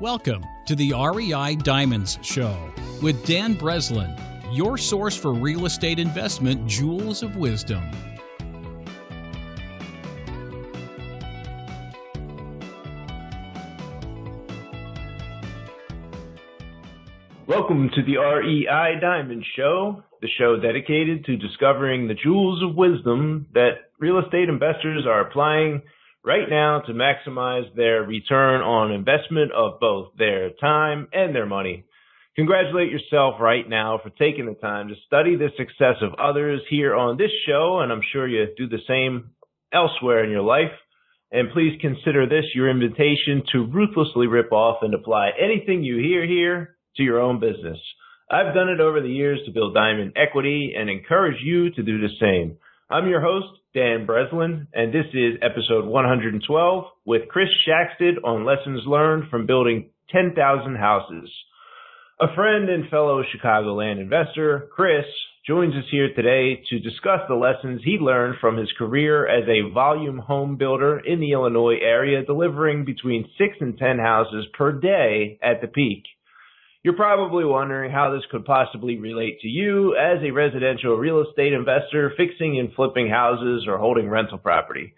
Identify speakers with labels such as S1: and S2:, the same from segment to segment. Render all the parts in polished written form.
S1: Welcome to the REI Diamonds Show with Dan Breslin, your source for real estate investment jewels of wisdom.
S2: Welcome to the REI Diamond Show, the show dedicated to discovering the jewels of wisdom that real estate investors are applying right now to maximize their return on investment of both their time and their money. Congratulate yourself right now for taking the time to study the success of others here on this show, and I'm sure you do the same elsewhere in your life. And please consider this your invitation to ruthlessly rip off and apply anything you hear here to your own business. I've done it over the years to build diamond equity and encourage you to do the same. I'm your host, Dan Breslin, and this is episode 112 with Chris Shaxted on lessons learned from building 10,000 houses. A friend and fellow Chicagoland investor, Chris, joins us here today to discuss the lessons he learned from his career as a volume home builder in the Illinois area, delivering between 6 and 10 houses per day at the peak. You're probably wondering how this could possibly relate to you as a residential real estate investor fixing and flipping houses or holding rental property.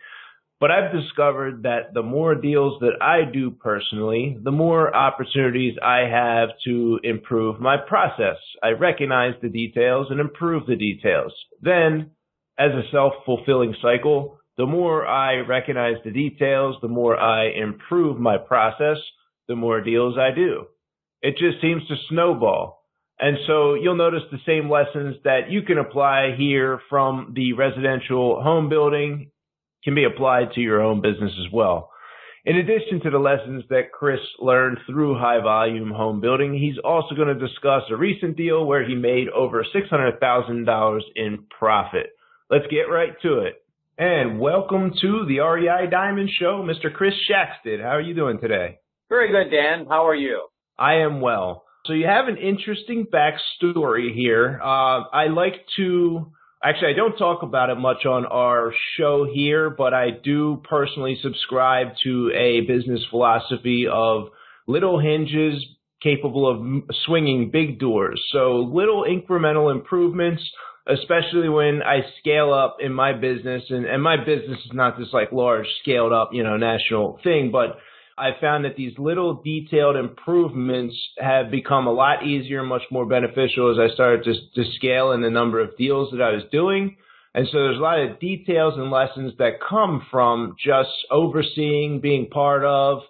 S2: But I've discovered that the more deals that I do personally, the more opportunities I have to improve my process. I recognize the details and improve the details. Then, as a self-fulfilling cycle, the more I recognize the details, the more I improve my process, the more deals I do. It just seems to snowball. And so you'll notice the same lessons that you can apply here from the residential home building can be applied to your own business as well. In addition to the lessons that Chris learned through high volume home building, he's also going to discuss a recent deal where he made over $600,000 in profit. Let's get right to it. And welcome to the REI Diamond Show, Mr. Chris Shaxted. How are you doing today?
S3: Very good, Dan. How are you?
S2: I am well. So you have an interesting backstory here. I don't talk about it much on our show here, but I do personally subscribe to a business philosophy of little hinges capable of swinging big doors. So little incremental improvements, especially when I scale up in my business, and my business is not this like large scaled up, national thing, but I found that these little detailed improvements have become a lot easier and much more beneficial as I started to scale in the number of deals that I was doing. And so there's a lot of details and lessons that come from just overseeing, being part of,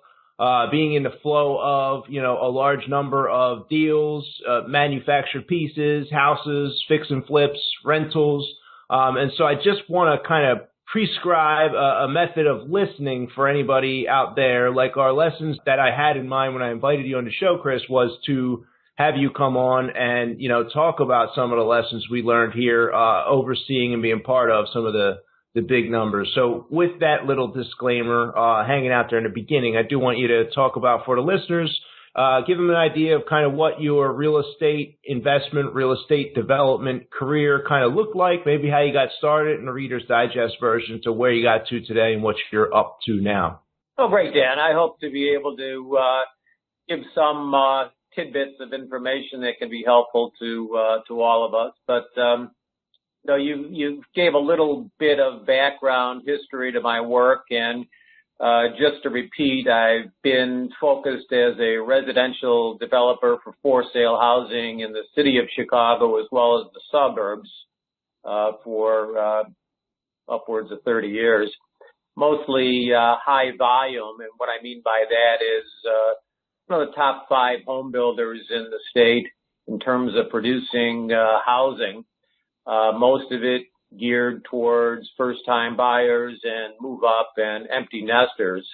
S2: being in the flow of, a large number of deals, manufactured pieces, houses, fix and flips, rentals. And so I just want to kind of prescribe a method of listening for anybody out there. Like our lessons that I had in mind when I invited you on the show, Chris, was to have you come on and, talk about some of the lessons we learned here, overseeing and being part of some of the big numbers. So with that little disclaimer hanging out there in the beginning, I do want you to talk about for the listeners, give them an idea of kind of what your real estate investment, real estate development career kind of looked like, maybe how you got started in the Reader's Digest version to where you got to today and what you're up to now.
S3: Oh, great, Dan. I hope to be able to give some tidbits of information that can be helpful to all of us. But you gave a little bit of background history to my work, and just to repeat, I've been focused as a residential developer for for-sale housing in the city of Chicago as well as the suburbs for upwards of 30 years, mostly high volume. And what I mean by that is one of the top 5 home builders in the state in terms of producing housing, most of it geared towards first-time buyers and move-up and empty nesters.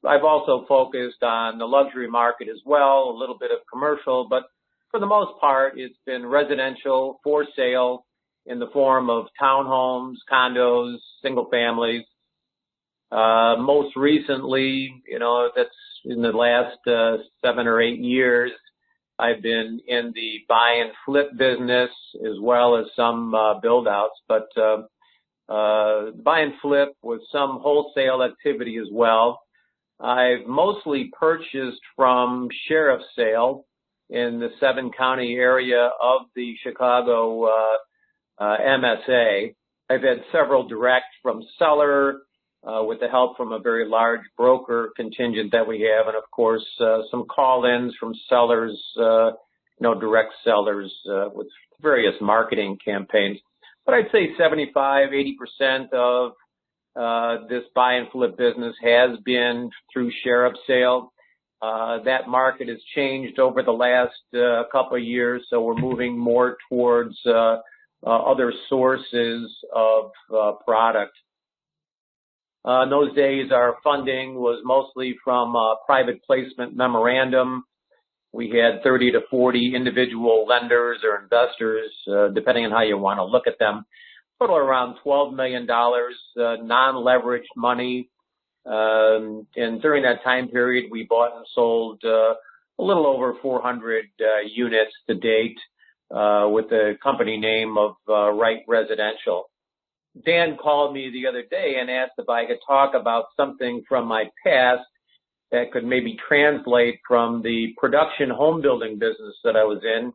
S3: I've also focused on the luxury market as well, a little bit of commercial, but for the most part, it's been residential for sale in the form of townhomes, condos, single families. Most recently, that's in the last 7 or 8 years, I've been in the buy and flip business as well as some build outs, but buy and flip with some wholesale activity as well. I've mostly purchased from sheriff's sale in the 7-county area of the Chicago MSA. I've had several direct from seller with the help from a very large broker contingent that we have, and of course some call-ins from sellers, direct sellers with various marketing campaigns. But I'd say 75–80% of this buy and flip business has been through sheriff's sale. That market has changed over the last couple of years, so we're moving more towards other sources of product. In those days, our funding was mostly from private placement memorandum. We had 30 to 40 individual lenders or investors, depending on how you want to look at them. Total around $12 million, non-leveraged money. And during that time period, we bought and sold a little over 400 units to date with the company name of Wright Residential. Dan called me the other day and asked if I could talk about something from my past that could maybe translate from the production home building business that I was in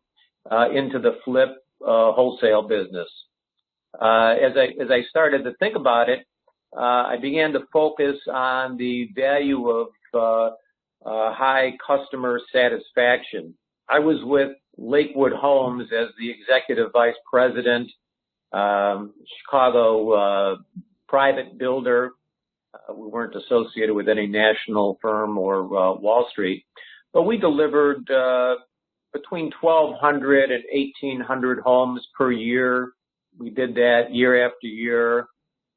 S3: into the flip wholesale business. As I started to think about it, I began to focus on the value of high customer satisfaction. I was with Lakewood Homes as the executive vice president, Chicago private builder. We weren't associated with any national firm or Wall Street, but we delivered between 1,200 and 1,800 homes per year. We did that year after year.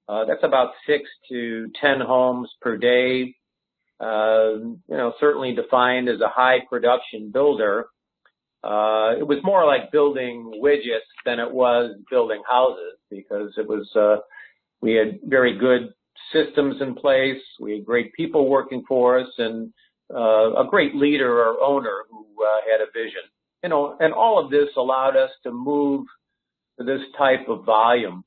S3: That's about 6 to 10 homes per day. Certainly defined as a high production builder. It was more like building widgets than it was building houses, because it was we had very good systems in place. We had great people working for us, and a great leader or owner who had a vision. And all of this allowed us to move to this type of volume.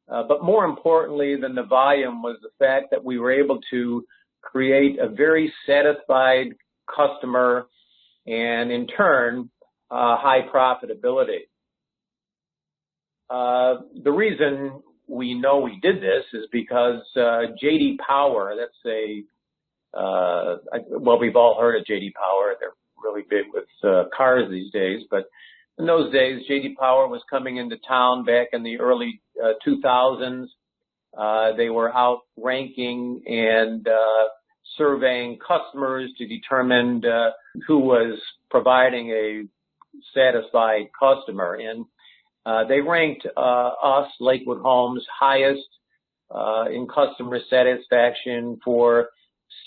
S3: But more importantly than the volume was the fact that we were able to create a very satisfied customer and, in turn, high profitability. The reason we know we did this is because J.D. Power, we've all heard of J.D. Power. They're really big with cars these days, but in those days, J.D. Power was coming into town back in the early 2000s. They were out ranking and surveying customers to determine who was providing a satisfied customer. And they ranked us, Lakewood Homes, highest in customer satisfaction for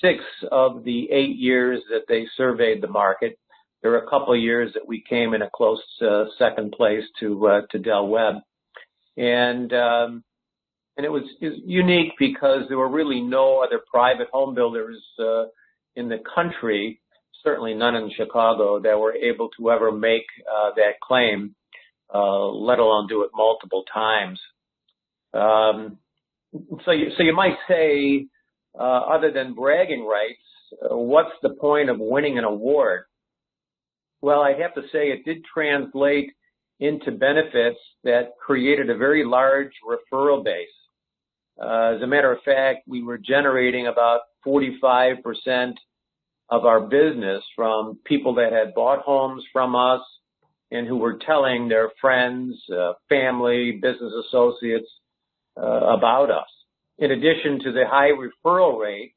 S3: 6 of the 8 years that they surveyed the market. There were a couple of years that we came in a close second place to Dell Webb. And it was unique because there were really no other private home builders in the country, certainly none in Chicago, that were able to ever make that claim, let alone do it multiple times. So you might say, other than bragging rights, what's the point of winning an award? Well, I have to say it did translate into benefits that created a very large referral base. As a matter of fact, we were generating about 45% of our business from people that had bought homes from us and who were telling their friends, family, business associates about us. In addition to the high referral rate,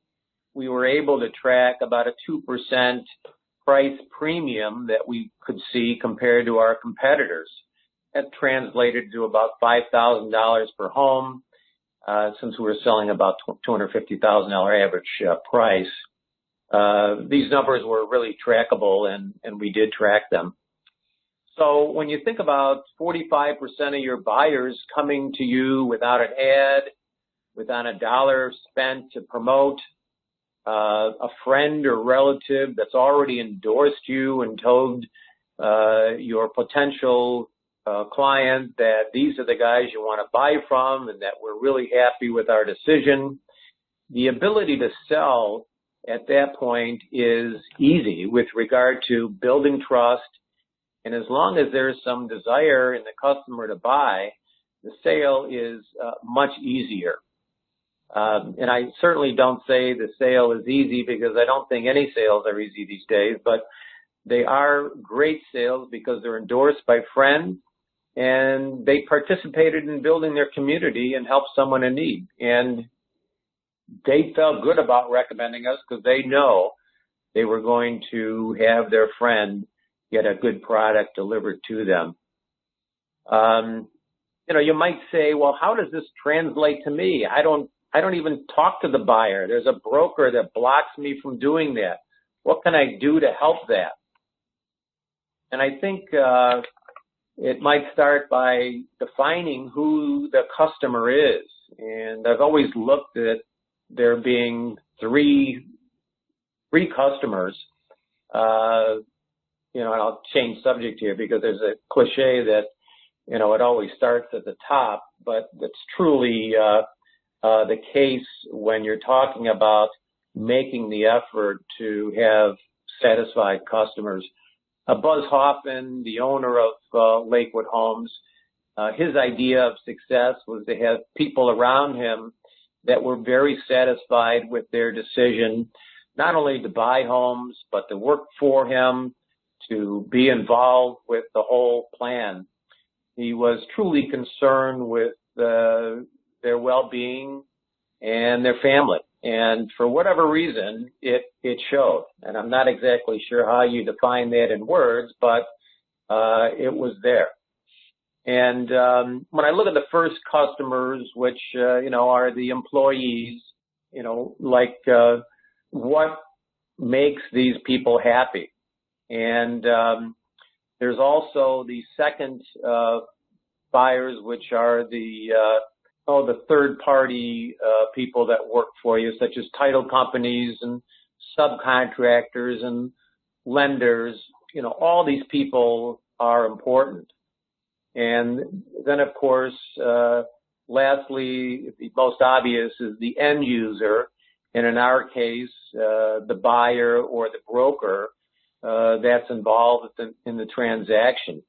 S3: we were able to track about a 2% price premium that we could see compared to our competitors. That translated to about $5,000 per home, since we were selling about $250,000 average price. These numbers were really trackable, and we did track them. So when you think about 45% of your buyers coming to you without an ad, without a dollar spent to promote, a friend or relative that's already endorsed you and told your potential client that these are the guys you want to buy from and that we're really happy with our decision. The ability to sell at that point is easy with regard to building trust. And as long as there's some desire in the customer to buy, the sale is much easier. And I certainly don't say the sale is easy, because I don't think any sales are easy these days, but they are great sales because they're endorsed by friends and they participated in building their community and helped someone in need. And they felt good about recommending us because they know they were going to have their friend get a good product delivered to them. You might say, well, how does this translate to me? I don't even talk to the buyer. There's a broker that blocks me from doing that. What can I do to help that? And I think it might start by defining who the customer is. And I've always looked at there being three customers. And I'll change subject here because there's a cliche that, it always starts at the top, but it's truly the case when you're talking about making the effort to have satisfied customers. Buz Hoffman, the owner of Lakewood Homes, his idea of success was to have people around him that were very satisfied with their decision, not only to buy homes, but to work for him, to be involved with the whole plan. He was truly concerned with their well-being and their family. And for whatever reason, it showed. And I'm not exactly sure how you define that in words, but it was there. And when I look at the first customers, which, are the employees, what makes these people happy? And there's also the second buyers, which are the third-party people that work for you, such as title companies and subcontractors and lenders. All these people are important. And then, of course, lastly, the most obvious is the end user, and in our case, the buyer or the broker that's involved in the transaction.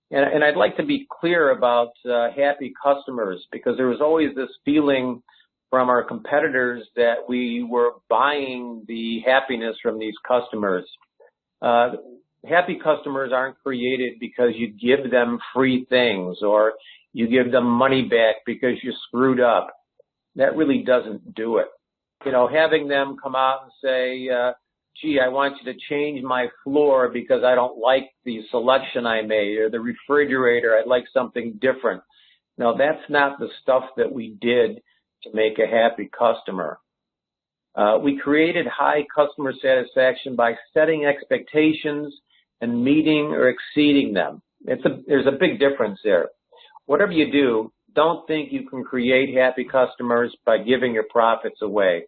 S3: And I'd like to be clear about happy customers, because there was always this feeling from our competitors that we were buying the happiness from these customers. Happy customers aren't created because you give them free things or you give them money back because you screwed up. That really doesn't do it. Having them come out and say, gee, I want you to change my floor because I don't like the selection I made, or the refrigerator, I'd like something different. No, that's not the stuff that we did to make a happy customer. We created high customer satisfaction by setting expectations and meeting or exceeding them. There's a big difference there. Whatever you do, don't think you can create happy customers by giving your profits away.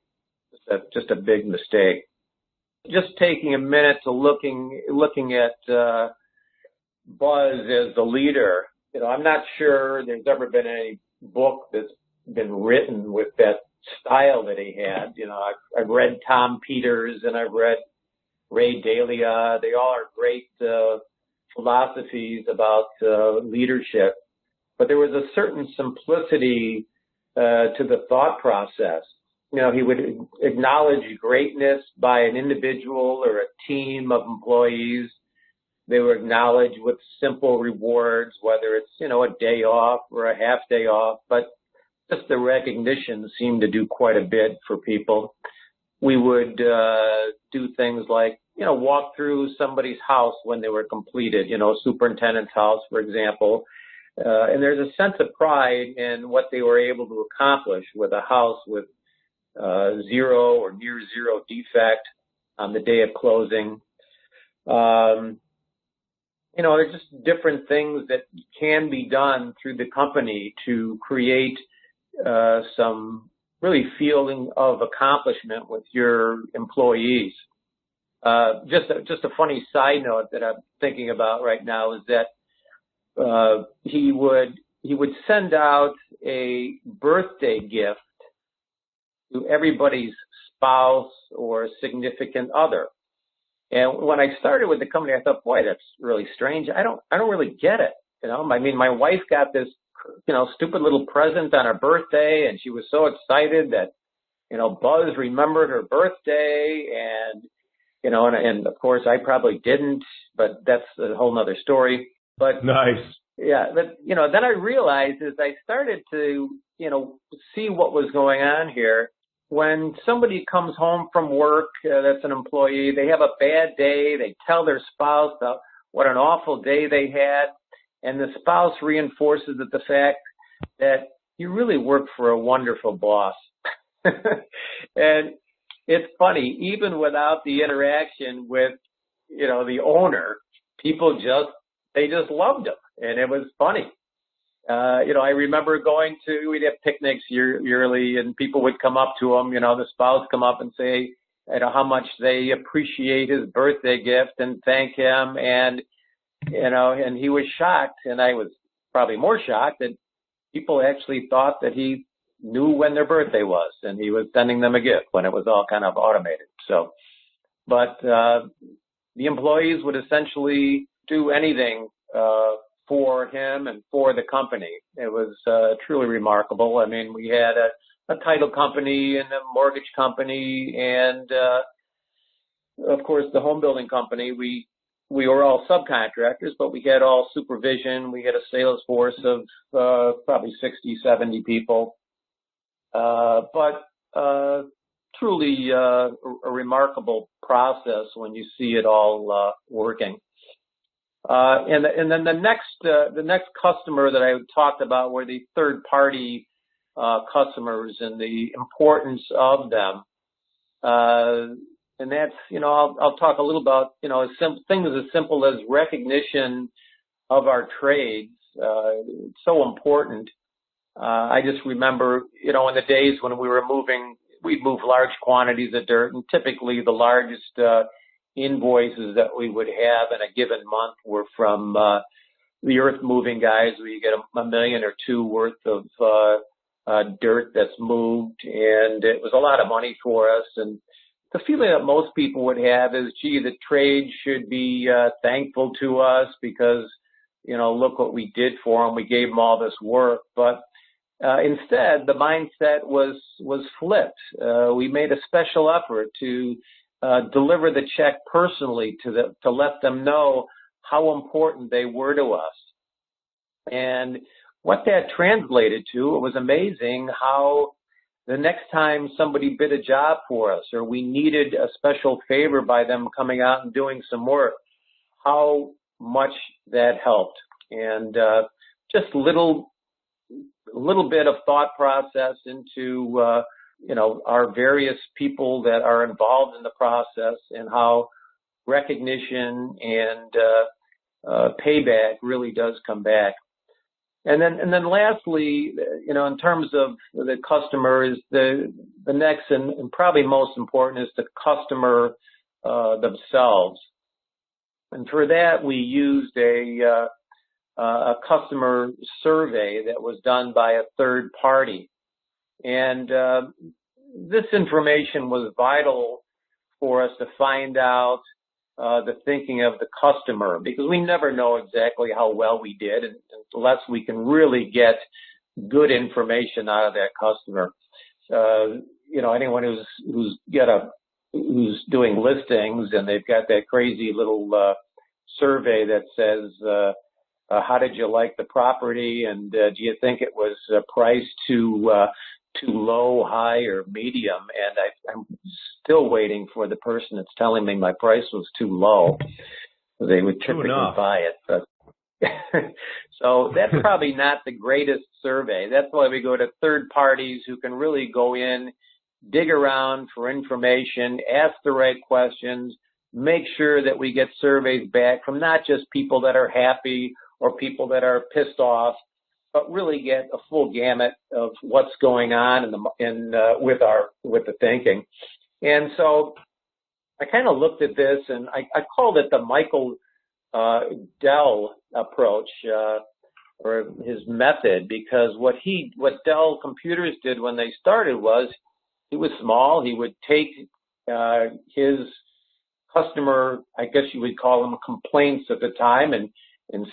S3: Just a big mistake. Just taking a minute to looking at Buz as the leader. I'm not sure there's ever been any book that's been written with that style that he had. I've read Tom Peters and I've read Ray Dalio. They all are great philosophies about leadership. But there was a certain simplicity to the thought process. He would acknowledge greatness by an individual or a team of employees. They were acknowledged with simple rewards, whether it's, a day off or a half day off, but just the recognition seemed to do quite a bit for people. We would do things like, walk through somebody's house when they were completed, superintendent's house, for example. And there's a sense of pride in what they were able to accomplish with a house with zero or near zero defect on the day of closing. There's just different things that can be done through the company to create some really feeling of accomplishment with your employees. Just a funny side note that I'm thinking about right now is that he would send out a birthday gift to everybody's spouse or a significant other. And when I started with the company, I thought, boy, that's really strange. I don't really get it. I mean, my wife got this, stupid little present on her birthday, and she was so excited that, Buz remembered her birthday, and, and of course I probably didn't, but that's a whole nother story. But
S2: nice.
S3: Yeah, but, then I realized as I started to, see what was going on here, when somebody comes home from work, that's an employee, they have a bad day, they tell their spouse what an awful day they had, and the spouse reinforces the fact that you really work for a wonderful boss. And it's funny, even without the interaction with, the owner, people just loved him, and it was funny. I remember we'd have picnics yearly, and people would come up to him, the spouse come up and say, how much they appreciate his birthday gift and thank him. And, and he was shocked, and I was probably more shocked that people actually thought that he knew when their birthday was, and he was sending them a gift when it was all kind of automated. So, but, the employees would essentially do anything, for him and for the company. It was truly remarkable. I mean, we had a title company and a mortgage company and, of course, the home building company. We were all subcontractors, but we had all supervision. We had a sales force of probably 60, 70 people. But truly a remarkable process when you see it all working. And then the next customer that I talked about were the third party customers and the importance of them. And that's, I'll talk a little about, things as simple as recognition of our trades. It's so important. I just remember, in the days when we'd move large quantities of dirt, and typically the largest invoices that we would have in a given month were from the earth moving guys, where you get $1 million or $2 million worth of dirt that's moved, and it was a lot of money for us. And the feeling that most people would have is, gee, the trade should be thankful to us because, look what we did for them. We gave them all this work. But instead, the mindset was flipped. We made a special effort to deliver the check personally to let them know how important they were to us. And what that translated to, it was amazing how the next time somebody bid a job for us or we needed a special favor by them coming out and doing some work, how much that helped. And just little bit of thought process into our various people that are involved in the process and how recognition and payback really does come back. And then lastly, in terms of the customer, is the next and probably most important is the customer themselves. And for that, we used a customer survey that was done by a third party. And this information was vital for us to find out the thinking of the customer, because we never know exactly how well we did unless we can really get good information out of that customer. Anyone who's doing listings and they've got that crazy little survey that says, how did you like the property, and do you think it was priced too low, high, or medium? And I'm still waiting for the person that's telling me my price was too low. They would typically buy it. But so that's probably not the greatest survey. That's why we go to third parties who can really go in, dig around for information, ask the right questions, make sure that we get surveys back from not just people that are happy or people that are pissed off, but really get a full gamut of what's going on with the thinking. And so I kind of looked at this, and I called it the Michael Dell approach, or his method, because what Dell Computers did when they started was he was small. He would take his customer, I guess you would call them complaints at the time, and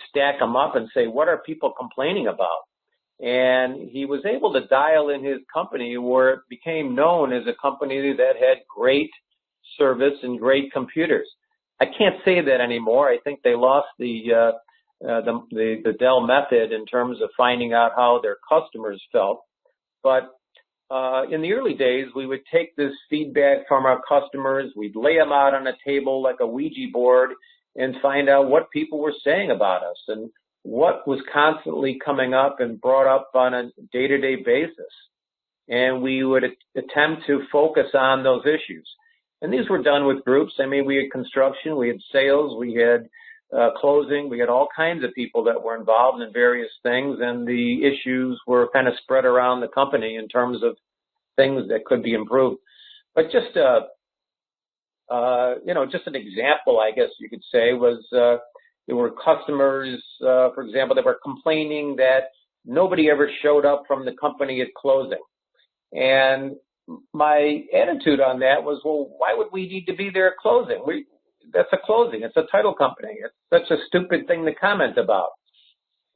S3: stack them up and say, what are people complaining about? And he was able to dial in his company where it became known as a company that had great service and great computers. I can't say that anymore. I think they lost the Dell method in terms of finding out how their customers felt. But in the early days, we would take this feedback from our customers, we'd lay them out on a table like a Ouija board and find out what people were saying about us and what was constantly coming up and brought up on a day-to-day basis. And we would attempt to focus on those issues. And these were done with groups. I mean, we had construction, we had sales, we had closing, we had all kinds of people that were involved in various things, and the issues were kind of spread around the company in terms of things that could be improved. But just just an example, I guess you could say, was there were customers, for example, that were complaining that nobody ever showed up from the company at closing. And my attitude on that was, well, why would we need to be there at closing? That's a closing. It's a title company. It's such a stupid thing to comment about.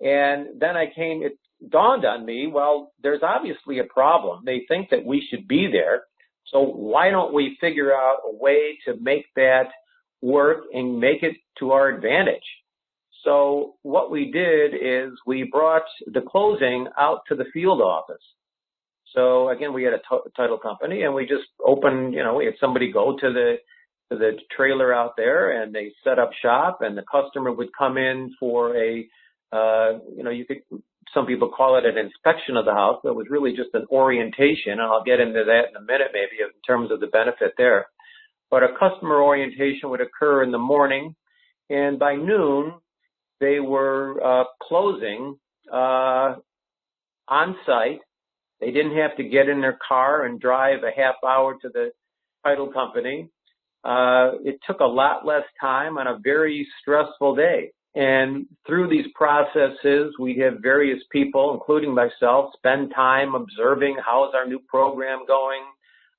S3: And then it dawned on me, well, there's obviously a problem. They think that we should be there. So why don't we figure out a way to make that work and make it to our advantage? So what we did is we brought the closing out to the field office. So again, we had a title company, and we just opened, we had somebody go to the trailer out there, and they set up shop, and the customer would come in for some people call it an inspection of the house, but it was really just an orientation, and I'll get into that in a minute maybe in terms of the benefit there. But a customer orientation would occur in the morning, and by noon, they were closing on site. They didn't have to get in their car and drive a half hour to the title company. It took a lot less time on a very stressful day. And through these processes, we have various people, including myself, spend time observing how's our new program going.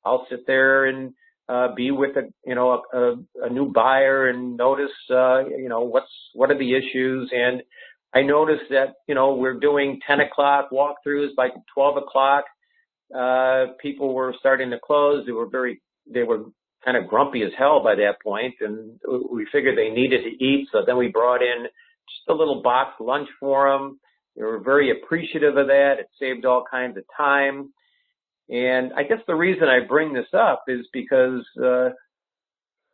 S3: I'll sit there and be with a new buyer and notice what are the issues. And I noticed that we're doing 10 o'clock walkthroughs. By 12 o'clock, people were starting to close. They were kind of grumpy as hell by that point, and we figured they needed to eat. So then we brought in just a little box lunch for them. They were very appreciative of that. It saved all kinds of time. And I guess the reason I bring this up is because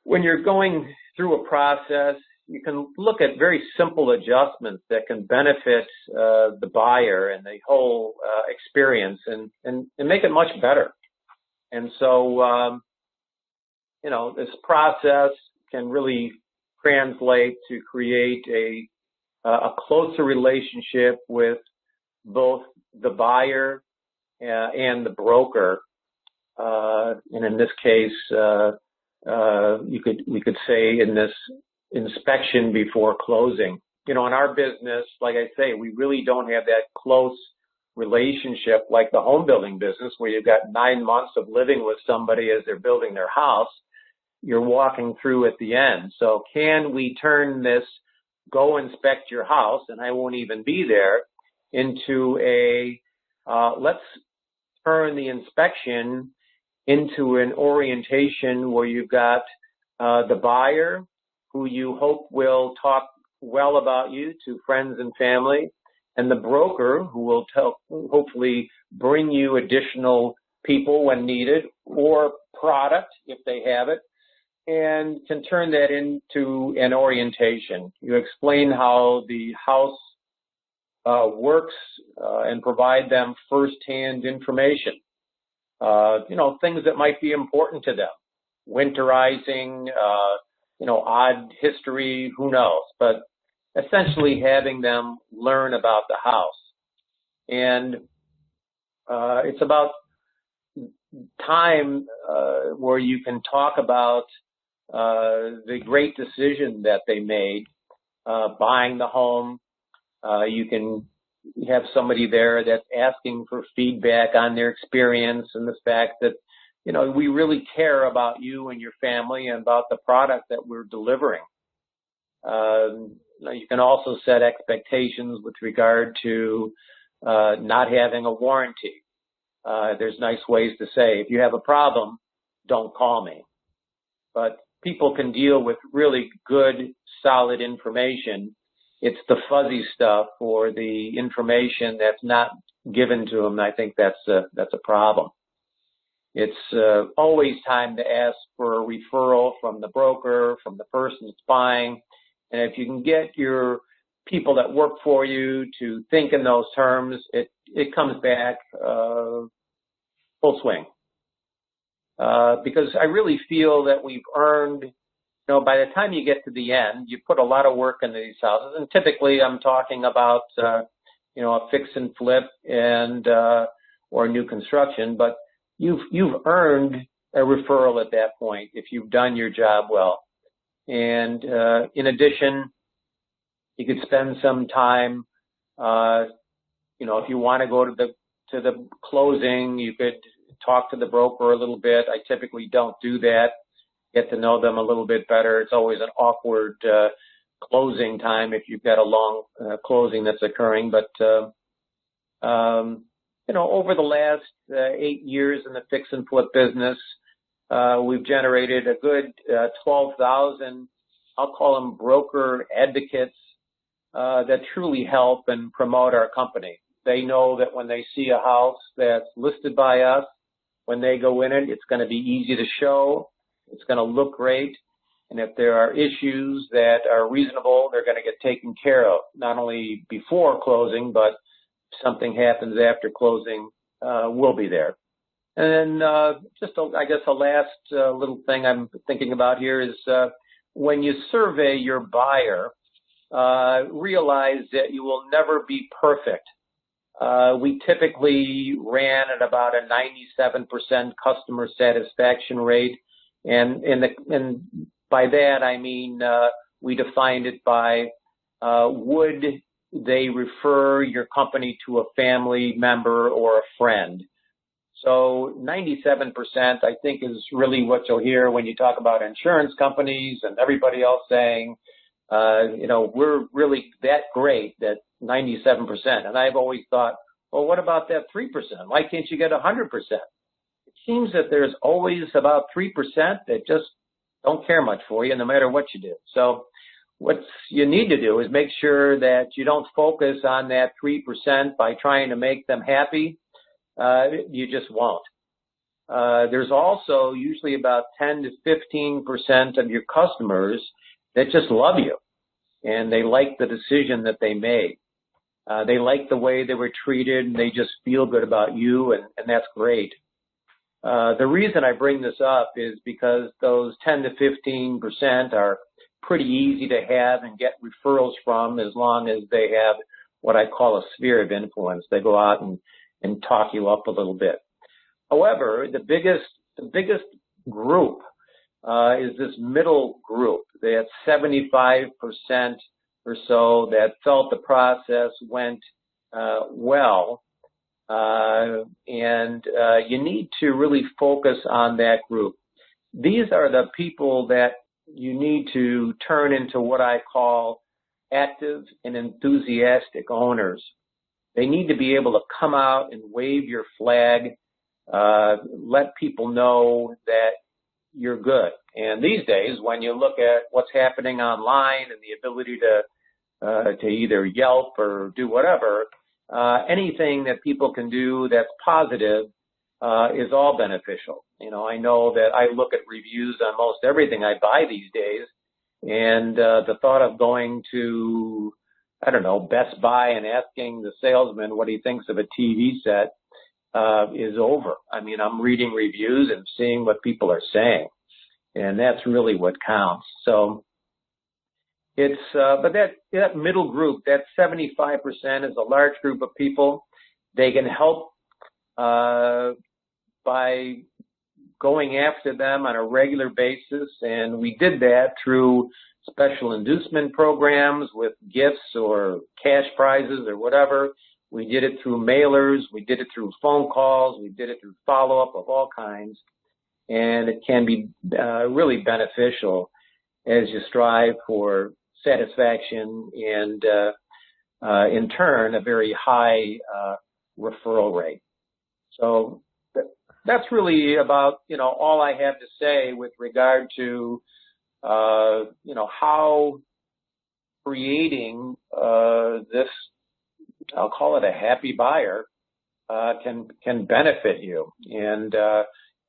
S3: when you're going through a process, you can look at very simple adjustments that can benefit the buyer and the whole experience and make it much better. And so, this process can really translate to create a closer relationship with both the buyer and the broker. And in this case, we could say in this inspection before closing. In our business, like I say, we really don't have that close relationship like the home building business, where you've got 9 months of living with somebody as they're building their house. You're walking through at the end. So can we turn this go inspect your house, and I won't even be there, into let's turn the inspection into an orientation where you've got the buyer, who you hope will talk well about you to friends and family, and the broker, who will hopefully bring you additional people when needed, or product if they have it, and can turn that into an orientation. You explain how the house works and provide them firsthand information. Things that might be important to them. Winterizing, odd history, who knows, but essentially having them learn about the house. And it's about time where you can talk about the great decision that they made, buying the home. You can have somebody there that's asking for feedback on their experience and the fact that, we really care about you and your family and about the product that we're delivering. You can also set expectations with regard to not having a warranty. There's nice ways to say, if you have a problem, don't call me. But people can deal with really good, solid information. It's the fuzzy stuff or the information that's not given to them. I think that's a problem. It's always time to ask for a referral from the broker, from the person that's buying. And if you can get your people that work for you to think in those terms, it comes back full swing. Because I really feel that we've earned, by the time you get to the end, you put a lot of work into these houses. And typically I'm talking about, a fix and flip and, or new construction, but you've earned a referral at that point if you've done your job well. And, in addition, you could spend some time, if you want to go to the closing, you could talk to the broker a little bit. I typically don't do that. Get to know them a little bit better. It's always an awkward closing time if you've got a long closing that's occurring. But over the last 8 years in the fix and flip business, we've generated a good 12,000, I'll call them broker advocates, that truly help and promote our company. They know that when they see a house that's listed by us, when they go in it, it's going to be easy to show. It's going to look great. And if there are issues that are reasonable, they're going to get taken care of, not only before closing, but if something happens after closing, we'll be there. And then I guess the last little thing I'm thinking about here is when you survey your buyer, realize that you will never be perfect. We typically ran at about a 97% customer satisfaction rate. And by that, I mean, we defined it by, would they refer your company to a family member or a friend? So 97%, I think, is really what you'll hear when you talk about insurance companies and everybody else saying, we're really that great that 97%. And I've always thought, well, what about that 3%? Why can't you get 100%? It seems that there's always about 3% that just don't care much for you no matter what you do. So what you need to do is make sure that you don't focus on that 3% by trying to make them happy. You just won't. There's also usually about 10 to 15% of your customers that just love you and they like the decision that they made. They like the way they were treated and they just feel good about you, and that's great. The reason I bring this up is because those 10 to 15% are pretty easy to have and get referrals from as long as they have what I call a sphere of influence. They go out and talk you up a little bit. However, the biggest group is this middle group. That's 75% or so that felt the process went well. And you need to really focus on that group. These are the people that you need to turn into what I call active and enthusiastic owners. They need to be able to come out and wave your flag, let people know that you're good. And these days, when you look at what's happening online and the ability to either Yelp or do whatever, anything that people can do that's positive is all beneficial. I know that I look at reviews on most everything I buy these days, and the thought of going to, Best Buy and asking the salesman what he thinks of a TV set is over. I mean, I'm reading reviews and seeing what people are saying, and that's really what counts. So it's, but that middle group, that 75% is a large group of people. They can help by going after them on a regular basis, and we did that through special inducement programs with gifts or cash prizes or whatever. We did it through mailers. We did it through phone calls. We did it through follow-up of all kinds. and it can be really beneficial as you strive for satisfaction and, in turn, a very high referral rate. So that's really about, all I have to say with regard to, how creating this, I'll call it a happy buyer, can benefit you. And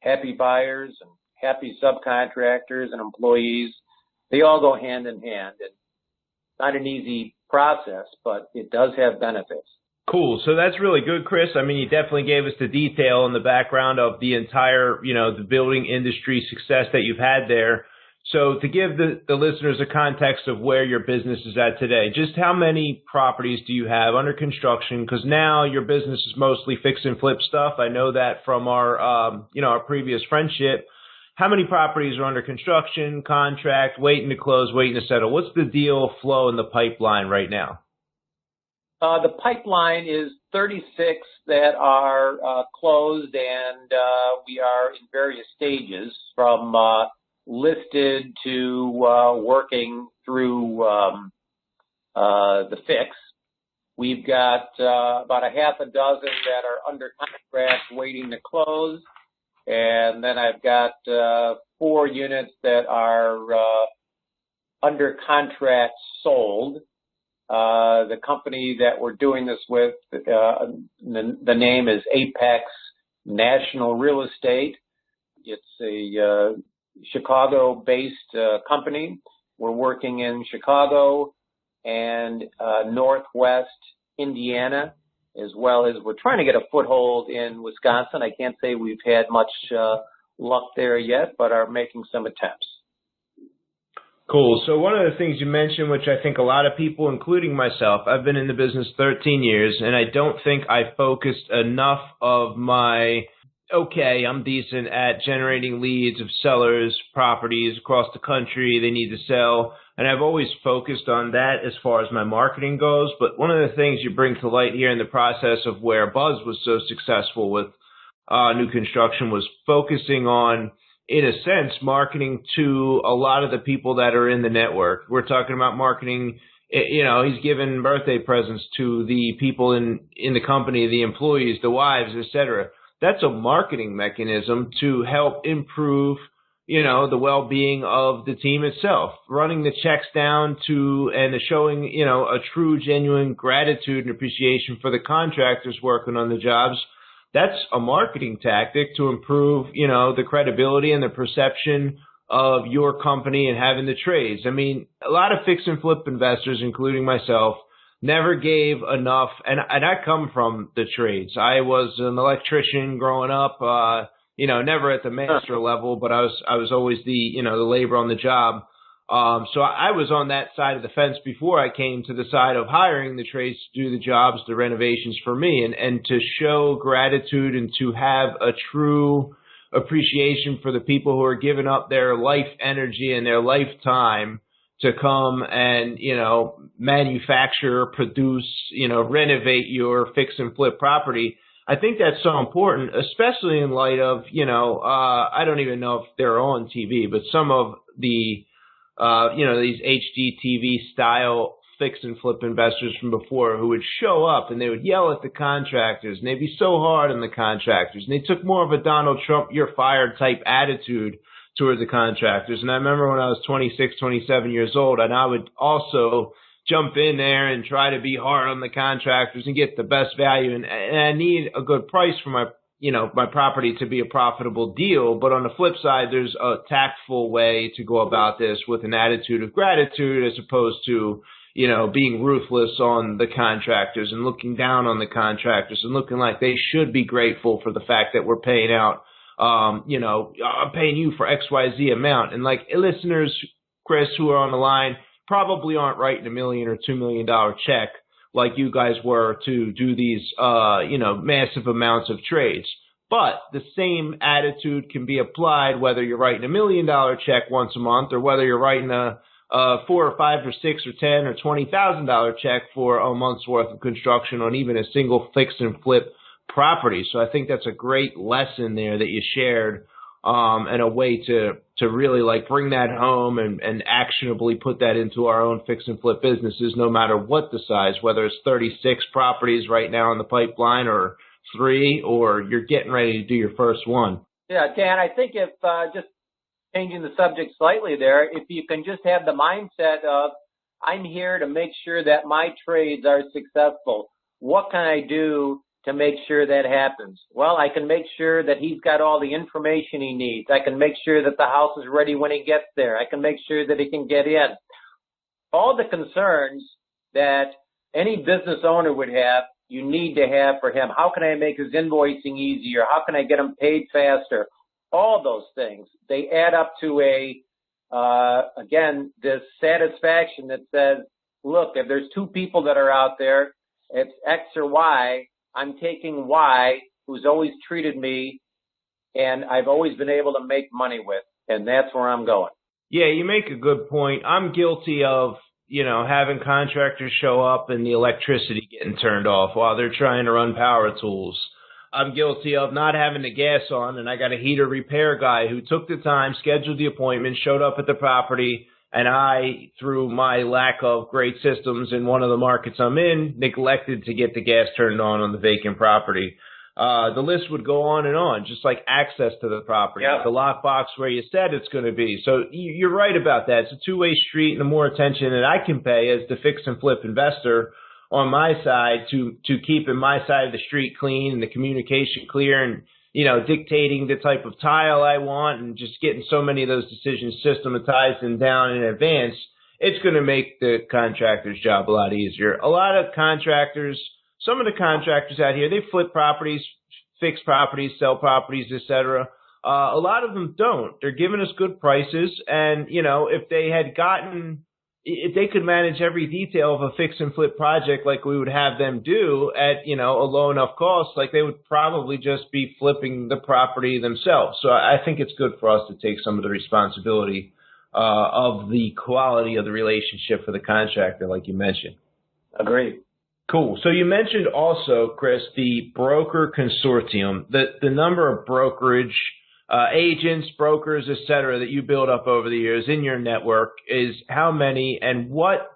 S3: happy buyers and happy subcontractors and employees, they all go hand in hand. It's not an easy process, but it does have benefits.
S2: Cool. So that's really good, Chris. I mean, you definitely gave us the detail and the background of the entire, the building industry success that you've had there. So to give the listeners a context of where your business is at today, just how many properties do you have under construction? Because now your business is mostly fix and flip stuff. I know that from our, our previous friendship. How many properties are under construction, contract, waiting to close, waiting to settle? What's the deal flow in the pipeline right now?
S3: The pipeline is 36 that are closed, and we are in various stages from listed to working through the fix. We've got about a half a dozen that are under contract waiting to close, and then I've got 4 units that are under contract sold. The company that we're doing this with, the name is Apex National Real Estate. It's a Chicago-based company. We're working in Chicago and Northwest Indiana, as well as we're trying to get a foothold in Wisconsin. I can't say we've had much luck there yet, but are making some attempts.
S2: Cool. So one of the things you mentioned, which I think a lot of people, including myself, I've been in the business 13 years, and I don't think I focused enough of my, I'm decent at generating leads of sellers, properties across the country, they need to sell. And I've always focused on that as far as my marketing goes. But one of the things you bring to light here in the process of where Buz was so successful with new construction was focusing on, in a sense, marketing to a lot of the people that are in the network. We're talking about marketing, he's giving birthday presents to the people in the company, the employees, the wives, etc. That's a marketing mechanism to help improve, the well-being of the team itself. Running the checks down to and showing, a true, genuine gratitude and appreciation for the contractors working on the jobs. That's a marketing tactic to improve, the credibility and the perception of your company and having the trades. I mean, a lot of fix and flip investors, including myself, never gave enough. And I come from the trades. I was an electrician growing up, never at the master level, but I was always the labor on the job. So I was on that side of the fence before I came to the side of hiring the trades to do the jobs, the renovations for me, and to show gratitude and to have a true appreciation for the people who are giving up their life energy and their lifetime to come and, manufacture, produce, renovate your fix and flip property. I think that's so important, especially in light of, I don't even know if they're on TV, but some of the these HGTV style fix and flip investors from before who would show up and they would yell at the contractors and they'd be so hard on the contractors. And they took more of a Donald Trump, you're fired type attitude towards the contractors. And I remember when I was 26, 27 years old, and I would also jump in there and try to be hard on the contractors and get the best value. And I need a good price for my property to be a profitable deal. But on the flip side, there's a tactful way to go about this with an attitude of gratitude as opposed to, being ruthless on the contractors and looking down on the contractors and looking like they should be grateful for the fact that we're paying out, I'm paying you for XYZ amount. And like listeners, Chris, who are on the line, probably aren't writing $1 million or $2 million check like you guys were to do these, massive amounts of trades. But the same attitude can be applied whether you're writing $1 million check once a month or whether you're writing a $4 or $5 or $6 or $10 or $20,000 check for a month's worth of construction on even a single fix and flip property. So I think that's a great lesson there that you shared and a way to really like bring that home and actionably put that into our own fix and flip businesses, no matter what the size, whether it's 36 properties right now in the pipeline or 3, or you're getting ready to do your first one.
S3: Yeah, Dan, I think if just changing the subject slightly there, if you can just have the mindset of, I'm here to make sure that my trades are successful. What can I do to make sure that happens? Well, I can make sure that he's got all the information he needs. I can make sure that the house is ready when he gets there. I can make sure that he can get in. All the concerns that any business owner would have, you need to have for him. How can I make his invoicing easier? How can I get him paid faster? All those things, they add up to again, this satisfaction that says, look, if there's 2 people that are out there, it's X or Y, I'm taking Y, who's always treated me, and I've always been able to make money with, and that's where I'm going.
S2: Yeah, you make a good point. I'm guilty of, having contractors show up and the electricity getting turned off while they're trying to run power tools. I'm guilty of not having the gas on, and I got a heater repair guy who took the time, scheduled the appointment, showed up at the property, and I, through my lack of great systems in one of the markets I'm in, neglected to get the gas turned on the vacant property. The list would go on, just like access to the property, the lockbox where you said it's going to be. So you're right about that. It's a two-way street, and the more attention that I can pay as the fix and flip investor on my side to keeping my side of the street clean and the communication clear and, dictating the type of tile I want and just getting so many of those decisions systematized and down in advance, it's going to make the contractor's job a lot easier. A lot of contractors, some of the contractors out here, they flip properties, fix properties, sell properties, etc. A lot of them don't. They're giving us good prices, and, if they could manage every detail of a fix and flip project like we would have them do at, a low enough cost, like they would probably just be flipping the property themselves. So I think it's good for us to take some of the responsibility of the quality of the relationship for the contractor, like you mentioned.
S3: Agreed.
S2: Cool. So you mentioned also, Chris, the broker consortium, the number of brokerage agents, brokers, et cetera, that you build up over the years in your network is how many, and what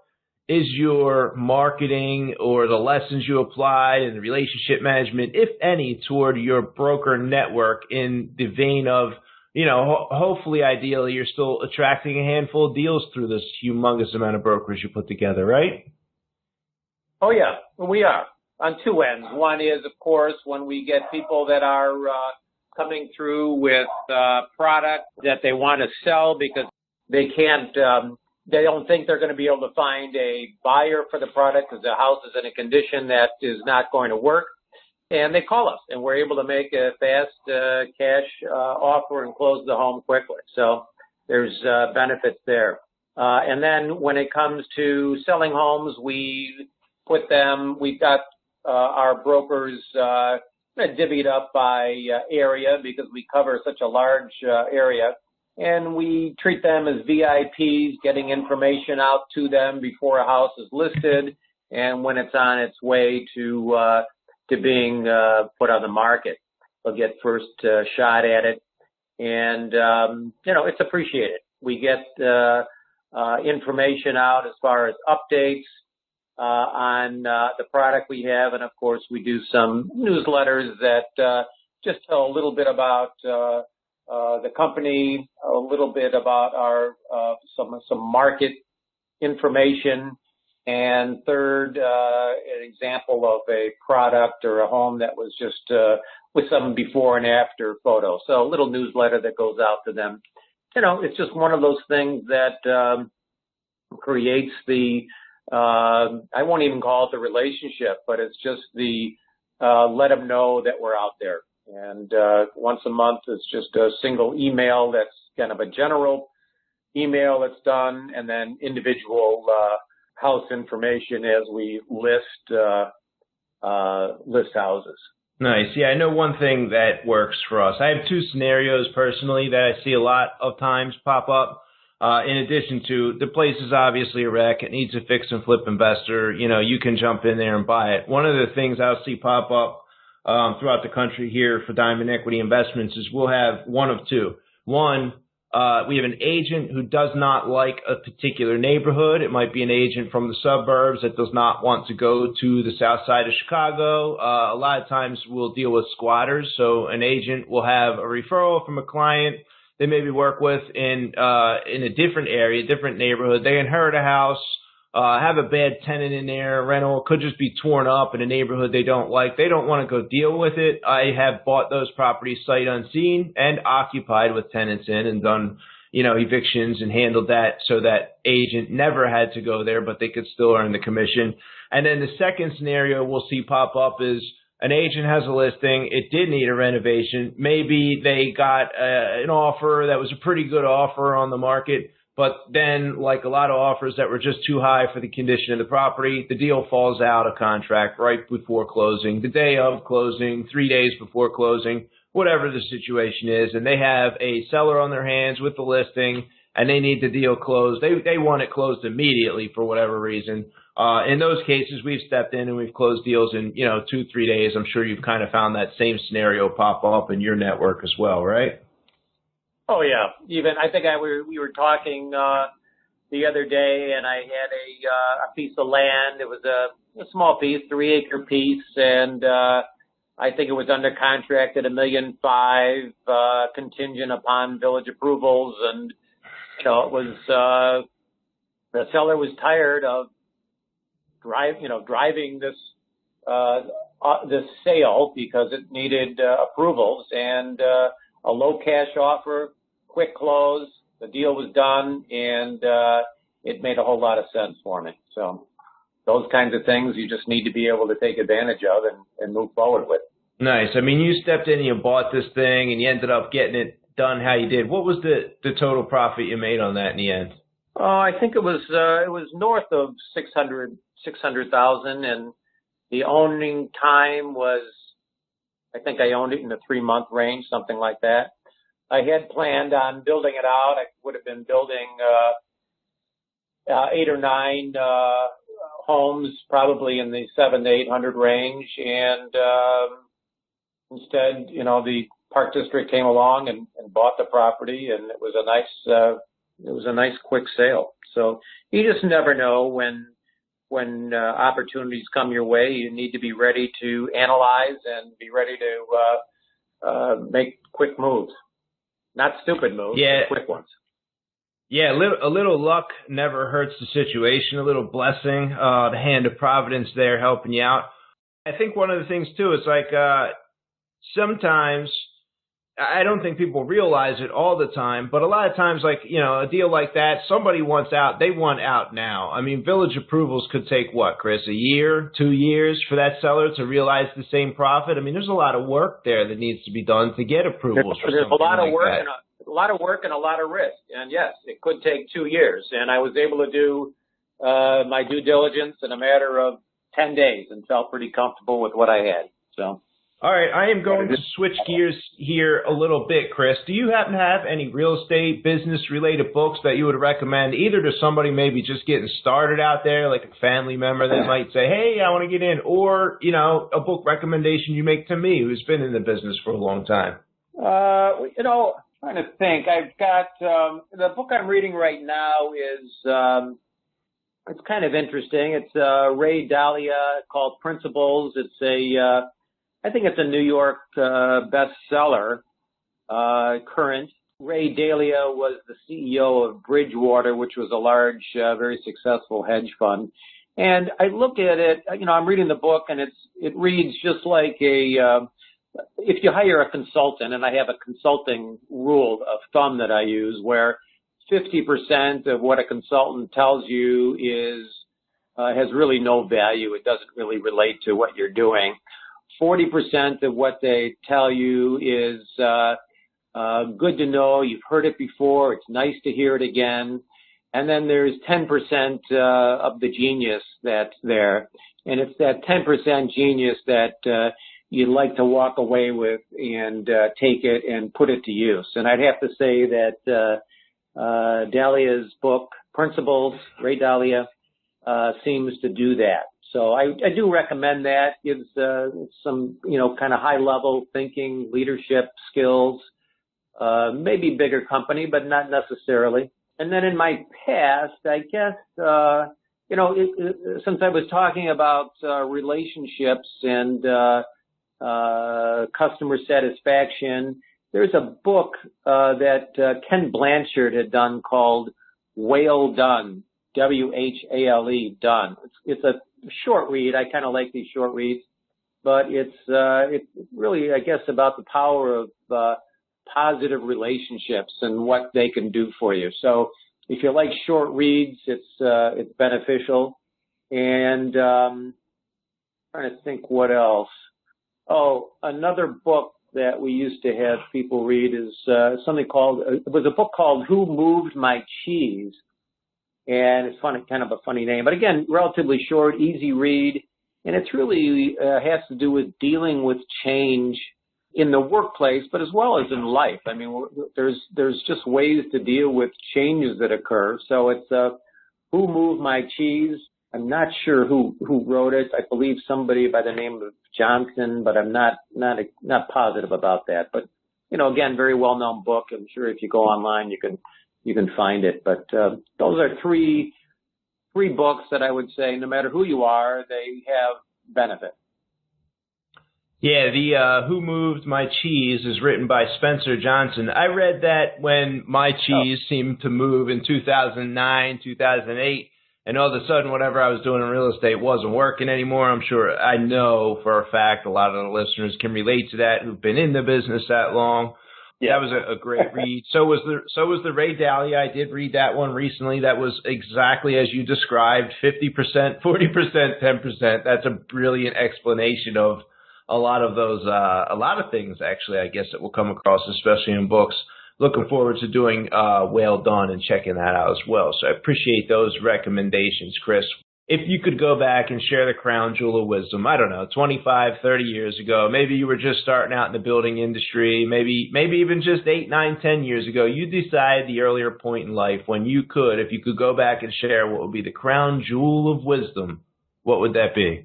S2: is your marketing or the lessons you applied and the relationship management, if any, toward your broker network in the vein of, hopefully, ideally, you're still attracting a handful of deals through this humongous amount of brokers you put together, right?
S3: Oh, yeah, we are on 2 ends. One is, of course, when we get people that are coming through with product that they want to sell because they can't, they don't think they're going to be able to find a buyer for the product because the house is in a condition that is not going to work. And they call us, and we're able to make a fast cash offer and close the home quickly. So there's benefits there. And then when it comes to selling homes, we've got our brokers divvied up by area because we cover such a large area, and we treat them as VIPs, getting information out to them before a house is listed and when it's on its way to being put on the market. They'll get first shot at it, and it's appreciated. We get information out as far as updates on the product we have, and of course we do some newsletters that just tell a little bit about the company, a little bit about our some market information, and third, an example of a product or a home that was just with some before and after photos. So a little newsletter that goes out to them. It's just one of those things that creates the I won't even call it the relationship, but it's just the let them know that we're out there. And once a month, it's just a single email that's kind of a general email that's done, and then individual house information as we list houses.
S2: Nice. Yeah, I know one thing that works for us. I have 2 scenarios personally that I see a lot of times pop up. In addition to the place is obviously a wreck, it needs a fix and flip investor. You can jump in there and buy it. One of the things I'll see pop up throughout the country here for Diamond Equity Investments is we'll have one of two. One, we have an agent who does not like a particular neighborhood. It might be an agent from the suburbs that does not want to go to the south side of Chicago. A lot of times we'll deal with squatters. So an agent will have a referral from a client they maybe work with in a different area, different neighborhood. They inherit a house, have a bad tenant in there, rental could just be torn up in a neighborhood they don't like. They don't want to go deal with it. I have bought those properties sight unseen and occupied with tenants in and done, evictions and handled that so that agent never had to go there, but they could still earn the commission. And then the second scenario we'll see pop up is an agent has a listing. It did need a renovation. Maybe they got an offer that was a pretty good offer on the market, but then, like a lot of offers that were just too high for the condition of the property, the deal falls out of contract right before closing, the day of closing, 3 days before closing, whatever the situation is, and they have a seller on their hands with the listing, and they need the deal closed. They want it closed immediately for whatever reason. In those cases, we've stepped in and we've closed deals in, 2-3 days. I'm sure you've kind of found that same scenario pop up in your network as well, right?
S3: Oh yeah, even I think we were talking the other day, and I had a piece of land. It was a small piece, 3-acre piece, and I think it was under contract at $1.5 million, contingent upon village approvals, and it was the seller was tired of driving this sale because it needed approvals, and a low cash offer, quick close, the deal was done, and it made a whole lot of sense for me. So those kinds of things you just need to be able to take advantage of and move forward with. Nice.
S2: I mean, you stepped in and you bought this thing and you ended up getting it done how you did. What was the total profit you made on that in the end?
S3: I think it was north of 600,000, and the owning time was, I think I owned it in the 3-month range, something like that. I had planned on building it out. I would have been building 8 or 9 homes, probably in the 700 to 800 range. And instead, the Park District came along and bought the property, and it was a nice quick sale. So you just never know when opportunities come your way. You need to be ready to analyze and be ready to make quick moves. Not stupid moves, but quick ones.
S2: Yeah, a little luck never hurts the situation. A little blessing, the hand of providence there helping you out. I think one of the things too is like sometimes, I don't think people realize it all the time, but a lot of times, like, a deal like that, somebody wants out, they want out now. I mean, village approvals could take what, Chris, a year, 2 years for that seller to realize the same profit? I mean, there's a lot of work there that needs to be done to get approvals.
S3: There's a lot of work and a lot of work and a lot of risk. And yes, it could take 2 years. And I was able to do my due diligence in a matter of 10 days and felt pretty comfortable with what I had. So.
S2: All right, I am going to switch gears here a little bit, Chris. Do you happen to have any real estate business-related books that you would recommend, either to somebody maybe just getting started out there, like a family member that might say, hey, I want to get in, or, a book recommendation you make to me who's been in the business for a long time?
S3: Trying to think. I've got the book I'm reading right now is it's kind of interesting. It's Ray Dalio called Principles. It's I think it's a New York bestseller, current. Ray Dalio was the CEO of Bridgewater, which was a large, very successful hedge fund. And I look at it, I'm reading the book, and it reads just like if you hire a consultant, and I have a consulting rule of thumb that I use, where 50% of what a consultant tells you has really no value. It doesn't really relate to what you're doing. 40% of what they tell you is good to know. You've heard it before. It's nice to hear it again. And then there's 10% of the genius that's there. And it's that 10% genius that you'd like to walk away with and take it and put it to use. And I'd have to say that Dalio's book, Principles, Ray Dalio, seems to do that. So I do recommend that. Gives some, kind of high-level thinking, leadership skills, maybe bigger company, but not necessarily. And then in my past, I guess, since I was talking about relationships and customer satisfaction, there's a book that Ken Blanchard had done called Whale Done, W-H-A-L-E, Done. It's a short read. I kind of like these short reads, but it's really, I guess, about the power of positive relationships and what they can do for you. So if you like short reads, it's beneficial. And trying to think what else. Oh, another book that we used to have people read is it was a book called Who Moved My Cheese? And it's funny, kind of a funny name, but again, relatively short, easy read. And it's really has to do with dealing with change in the workplace, but as well as in life. I mean, there's just ways to deal with changes that occur. So it's Who Moved My Cheese? I'm not sure who wrote it. I believe somebody by the name of Johnson, but I'm not positive about that. But again, very well known book. I'm sure if you go online, you can find it. But those are three books that I would say, no matter who you are, they have benefit.
S2: Yeah, the Who Moved My Cheese is written by Spencer Johnson. I read that when my cheese seemed to move in 2009, 2008, and all of a sudden whatever I was doing in real estate wasn't working anymore. I'm sure I know for a fact a lot of the listeners can relate to that who've been in the business that long. Yeah. That was a great read. So was the Ray Dalio. I did read that one recently. That was exactly as you described, 50%, 40%, 10%. That's a brilliant explanation of a lot of those, a lot of things, actually, I guess, that will come across, especially in books. Looking forward to doing Whale Done and checking that out as well. So I appreciate those recommendations, Chris. If you could go back and share the crown jewel of wisdom, I don't know, 25, 30 years ago, maybe you were just starting out in the building industry, maybe even just 8, 9, 10 years ago, you decided the earlier point in life when if you could go back and share what would be the crown jewel of wisdom, what would that be?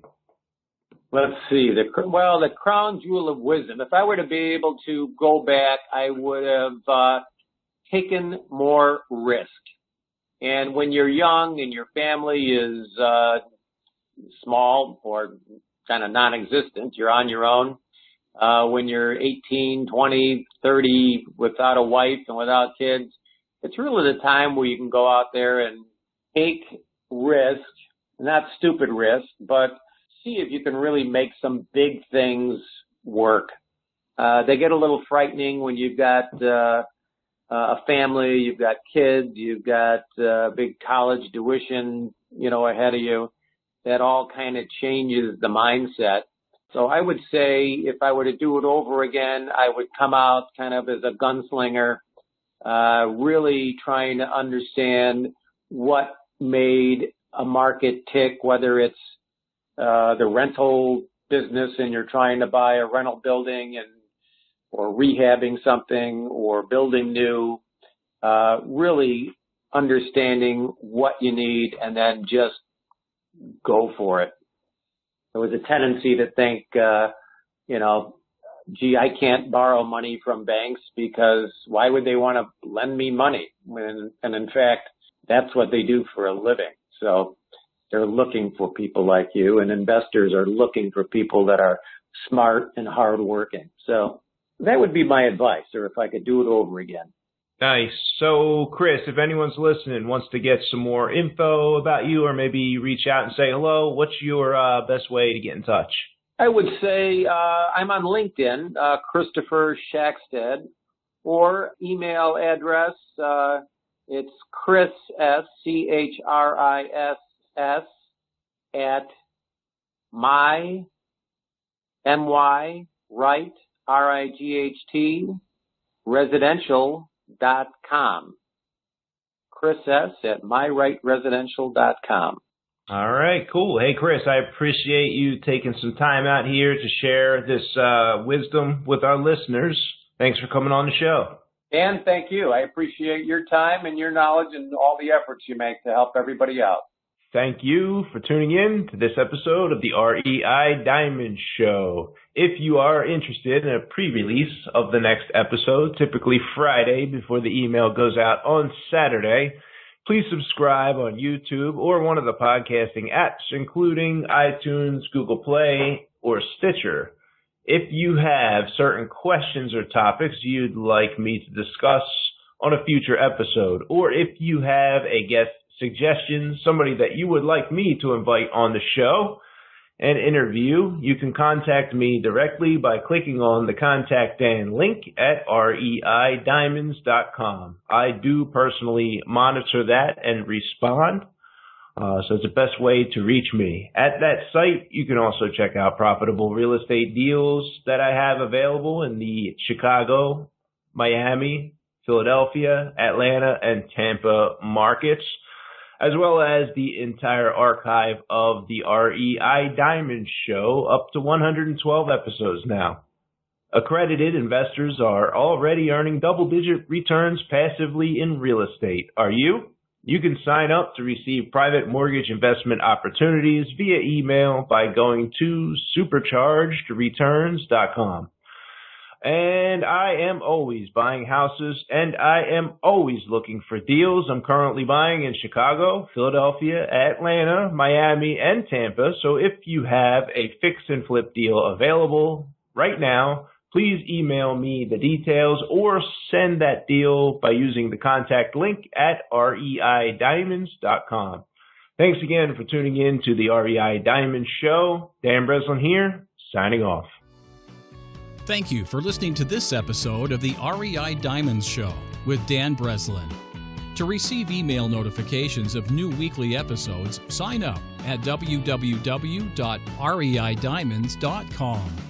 S3: Let's see. The crown jewel of wisdom. If I were to be able to go back, I would have taken more risk. And when you're young and your family is small or kind of non-existent, you're on your own. When you're 18, 20, 30, without a wife and without kids, it's really the time where you can go out there and take risk, not stupid risk, but see if you can really make some big things work. They get a little frightening when you've got a family, you've got kids, you've got big college tuition, ahead of you. That all kind of changes the mindset. So I would say if I were to do it over again, I would come out kind of as a gunslinger, really trying to understand what made a market tick, whether it's the rental business and you're trying to buy a rental building or rehabbing something or building new, really understanding what you need and then just go for it. There was a tendency to think, gee, I can't borrow money from banks because why would they want to lend me money? And in fact, that's what they do for a living. So they're looking for people like you, and investors are looking for people that are smart and hardworking. So that would be my advice, or if I could do it over again.
S2: Nice. So, Chris, if anyone's listening, wants to get some more info about you or maybe reach out and say hello, what's your best way to get in touch?
S3: I would say I'm on LinkedIn, Christopher Shaxted, or email address, it's Chris, CHRISS, at right, RIGHT, residential.com. Chris S. at myrightresidential.com.
S2: All right, cool. Hey, Chris, I appreciate you taking some time out here to share this wisdom with our listeners. Thanks for coming on the show.
S3: Dan, thank you. I appreciate your time and your knowledge and all the efforts you make to help everybody out.
S2: Thank you for tuning in to this episode of the REI Diamond Show. If you are interested in a pre-release of the next episode, typically Friday before the email goes out on Saturday, please subscribe on YouTube or one of the podcasting apps, including iTunes, Google Play, or Stitcher. If you have certain questions or topics you'd like me to discuss on a future episode, or if you have a guest suggestion, somebody that you would like me to invite on the show and interview, you can contact me directly by clicking on the Contact Dan link at reidiamonds.com. I do personally monitor that and respond, so it's the best way to reach me. At that site, you can also check out profitable real estate deals that I have available in the Chicago, Miami, Philadelphia, Atlanta, and Tampa markets, as well as the entire archive of the REI Diamond Show, up to 112 episodes now. Accredited investors are already earning double-digit returns passively in real estate. Are you? You can sign up to receive private mortgage investment opportunities via email by going to superchargedreturns.com. And I am always buying houses, and I am always looking for deals. I'm currently buying in Chicago, Philadelphia, Atlanta, Miami, and Tampa. So if you have a fix and flip deal available right now, please email me the details or send that deal by using the contact link at reidiamonds.com. Thanks again for tuning in to the REI Diamond Show. Dan Breslin here, signing off.
S1: Thank you for listening to this episode of the REI Diamonds Show with Dan Breslin. To receive email notifications of new weekly episodes, sign up at www.reidiamonds.com.